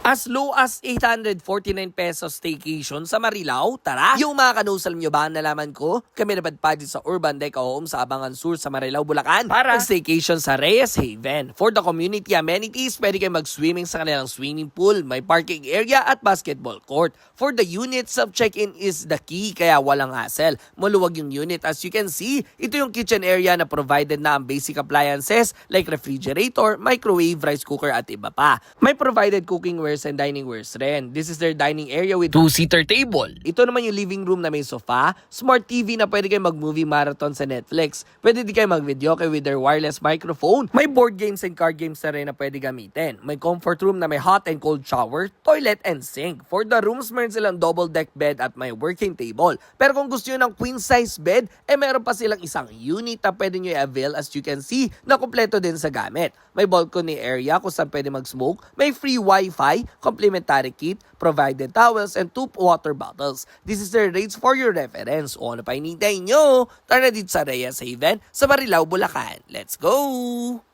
As low as 849 pesos staycation sa Marilao, tara! Yung mga kanusal nyo ba nalaman ko? Kami napadpad sa Urban Deca Home sa Abangan Sur sa Marilao, Bulacan para staycation sa Reyes Haven. For the community amenities, pwede kayo mag-swimming sa kanilang swimming pool, may parking area at basketball court. For the unit, self-check-in is the key kaya walang hassle. Maluwag yung unit as you can see. Ito yung kitchen area na provided na ang basic appliances like refrigerator, microwave, rice cooker at iba pa. May provided cooking wares and dining wares rin. This is their dining area with two-seater table. Ito naman yung living room na may sofa, smart TV na pwede kayo mag-movie marathon sa Netflix. Pwede din kayo mag-video kayo with their wireless microphone. May board games and card games na rin na pwede gamitin. May comfort room na may hot and cold shower, toilet and sink. For the rooms, meron silang double deck bed at may working table. Pero kung gusto nyo ng queen size bed, meron pa silang isang unit na pwede nyo i-avail as you can see na kumpleto din sa gamit. May balcony area kung saan pwede mag-smoke, may free wifi, complimentary kit, provided towels, and 2 water bottles. This is their rates for your reference. O ano pa hinihintay nyo? Tara dito sa Reyes Haven sa Marilao, Bulacan. Let's go!